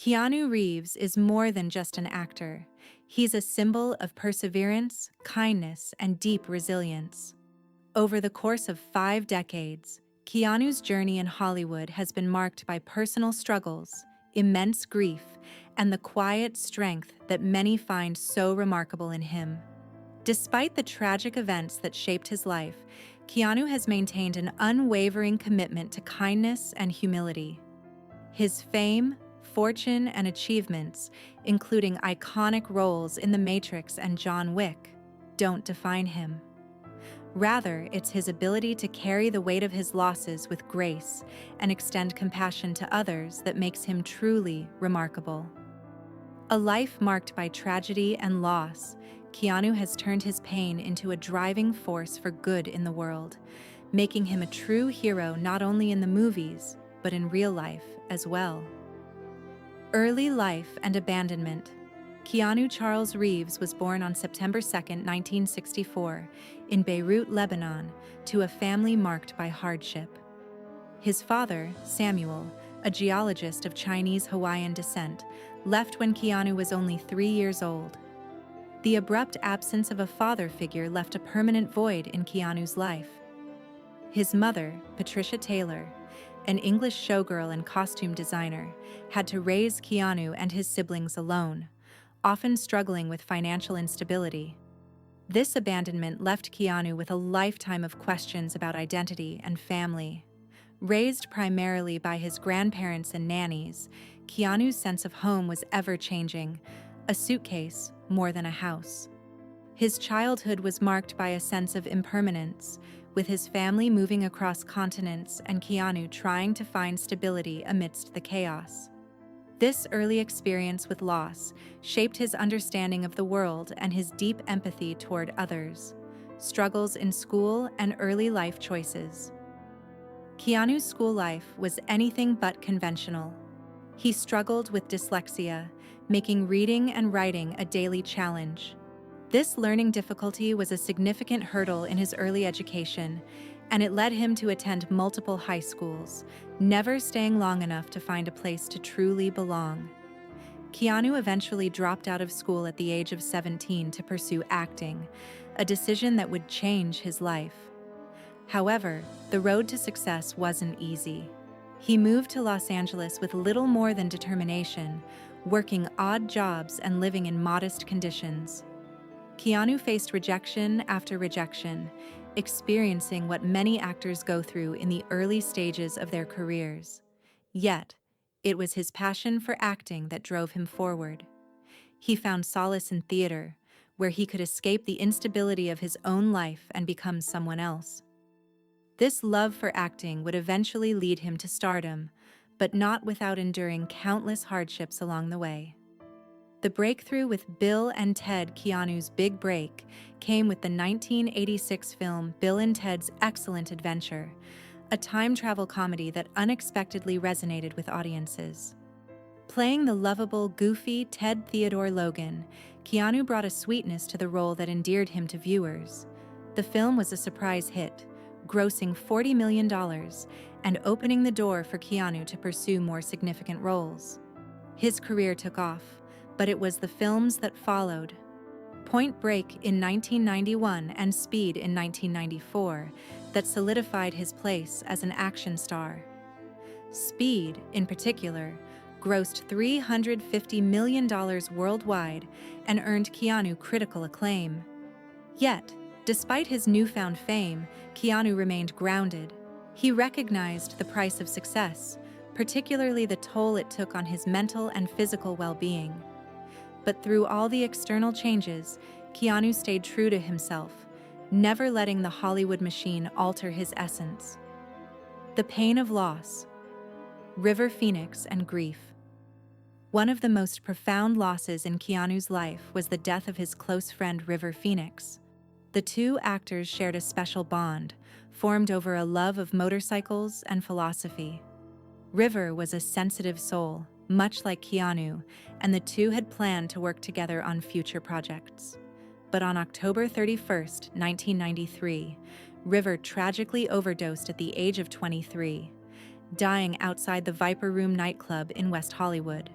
Keanu Reeves is more than just an actor. He's a symbol of perseverance, kindness, and deep resilience. Over the course of 5 decades, Keanu's journey in Hollywood has been marked by personal struggles, immense grief, and the quiet strength that many find so remarkable in him. Despite the tragic events that shaped his life, Keanu has maintained an unwavering commitment to kindness and humility. His fame, fortune, and achievements, including iconic roles in The Matrix and John Wick, don't define him. Rather, it's his ability to carry the weight of his losses with grace and extend compassion to others that makes him truly remarkable. A life marked by tragedy and loss, Keanu has turned his pain into a driving force for good in the world, making him a true hero not only in the movies, but in real life as well. Early life and abandonment. Keanu Charles Reeves was born on September 2, 1964, in Beirut, Lebanon, to a family marked by hardship. His father, Samuel, a geologist of Chinese-Hawaiian descent, left when Keanu was only 3 years old. The abrupt absence of a father figure left a permanent void in Keanu's life. His mother, Patricia Taylor, an English showgirl and costume designer, had to raise Keanu and his siblings alone, often struggling with financial instability. This abandonment left Keanu with a lifetime of questions about identity and family. Raised primarily by his grandparents and nannies, Keanu's sense of home was ever-changing, a suitcase more than a house. His childhood was marked by a sense of impermanence, with his family moving across continents and Keanu trying to find stability amidst the chaos. This early experience with loss shaped his understanding of the world and his deep empathy toward others. Struggles in school and early life choices. Keanu's school life was anything but conventional. He struggled with dyslexia, making reading and writing a daily challenge. This learning difficulty was a significant hurdle in his early education, and it led him to attend multiple high schools, never staying long enough to find a place to truly belong. Keanu eventually dropped out of school at the age of 17 to pursue acting, a decision that would change his life. However, the road to success wasn't easy. He moved to Los Angeles with little more than determination, working odd jobs and living in modest conditions. Keanu faced rejection after rejection, experiencing what many actors go through in the early stages of their careers. Yet, it was his passion for acting that drove him forward. He found solace in theater, where he could escape the instability of his own life and become someone else. This love for acting would eventually lead him to stardom, but not without enduring countless hardships along the way. The breakthrough with Bill and Ted, Keanu's big break, came with the 1986 film Bill and Ted's Excellent Adventure, a time travel comedy that unexpectedly resonated with audiences. Playing the lovable, goofy Ted Theodore Logan, Keanu brought a sweetness to the role that endeared him to viewers. The film was a surprise hit, grossing $40 million and opening the door for Keanu to pursue more significant roles. His career took off, but it was the films that followed, Point Break in 1991 and Speed in 1994, that solidified his place as an action star. Speed, in particular, grossed $350 million worldwide and earned Keanu critical acclaim. Yet, despite his newfound fame, Keanu remained grounded. He recognized the price of success, particularly the toll it took on his mental and physical well-being. But through all the external changes, Keanu stayed true to himself, never letting the Hollywood machine alter his essence. The pain of loss. River Phoenix and grief. One of the most profound losses in Keanu's life was the death of his close friend River Phoenix. The two actors shared a special bond, formed over a love of motorcycles and philosophy. River was a sensitive soul, much like Keanu, and the two had planned to work together on future projects. But on October 31, 1993, River tragically overdosed at the age of 23, dying outside the Viper Room nightclub in West Hollywood.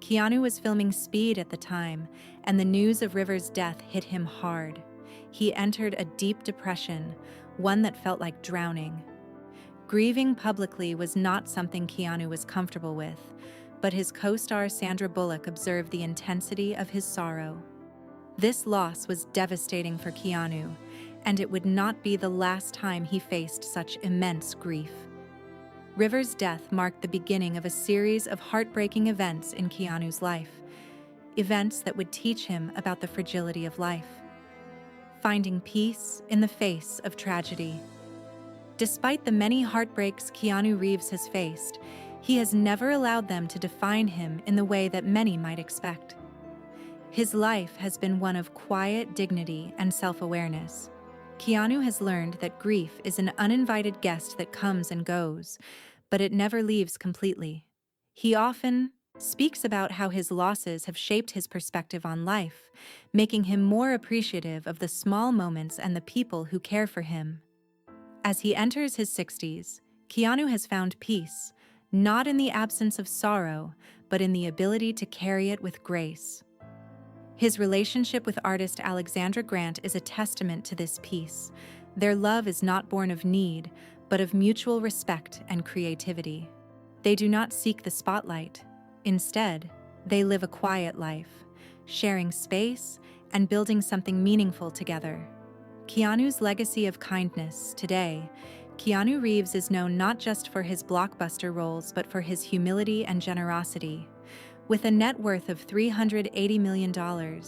Keanu was filming Speed at the time, and the news of Rivers' death hit him hard. He entered a deep depression, one that felt like drowning. Grieving publicly was not something Keanu was comfortable with, but his co-star Sandra Bullock observed the intensity of his sorrow. This loss was devastating for Keanu, and it would not be the last time he faced such immense grief. Rivers' death marked the beginning of a series of heartbreaking events in Keanu's life, events that would teach him about the fragility of life, finding peace in the face of tragedy. Despite the many heartbreaks Keanu Reeves has faced, he has never allowed them to define him in the way that many might expect. His life has been one of quiet dignity and self-awareness. Keanu has learned that grief is an uninvited guest that comes and goes, but it never leaves completely. He often speaks about how his losses have shaped his perspective on life, making him more appreciative of the small moments and the people who care for him. As he enters his 60s, Keanu has found peace, not in the absence of sorrow, but in the ability to carry it with grace. His relationship with artist Alexandra Grant is a testament to this peace. Their love is not born of need, but of mutual respect and creativity. They do not seek the spotlight. Instead, they live a quiet life, sharing space and building something meaningful together. Keanu's legacy of kindness. Today, Keanu Reeves is known not just for his blockbuster roles but for his humility and generosity. With a net worth of $380 million,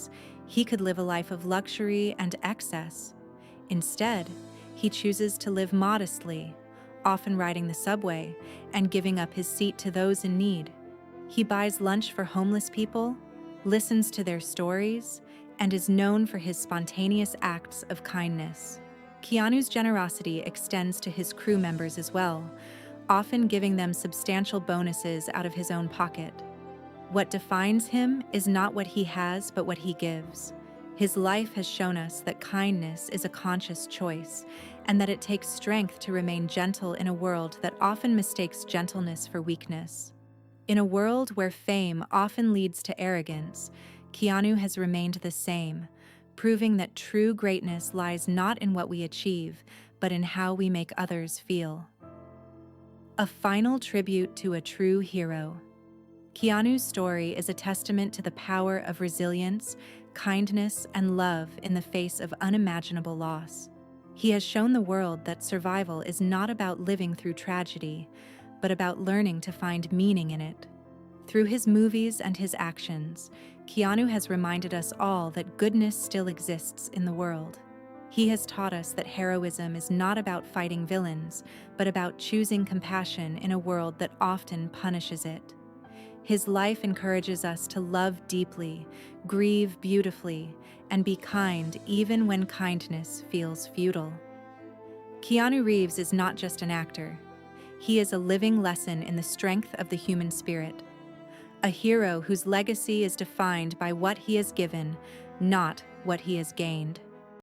he could live a life of luxury and excess. Instead, he chooses to live modestly, often riding the subway and giving up his seat to those in need. He buys lunch for homeless people, listens to their stories, and is known for his spontaneous acts of kindness. Keanu's generosity extends to his crew members as well, often giving them substantial bonuses out of his own pocket. What defines him is not what he has, but what he gives. His life has shown us that kindness is a conscious choice, and that it takes strength to remain gentle in a world that often mistakes gentleness for weakness. In a world where fame often leads to arrogance, Keanu has remained the same, proving that true greatness lies not in what we achieve, but in how we make others feel. A final tribute to a true hero. Keanu's story is a testament to the power of resilience, kindness, and love in the face of unimaginable loss. He has shown the world that survival is not about living through tragedy, but about learning to find meaning in it. Through his movies and his actions, Keanu has reminded us all that goodness still exists in the world. He has taught us that heroism is not about fighting villains, but about choosing compassion in a world that often punishes it. His life encourages us to love deeply, grieve beautifully, and be kind even when kindness feels futile. Keanu Reeves is not just an actor. He is a living lesson in the strength of the human spirit. A hero whose legacy is defined by what he has given, not what he has gained.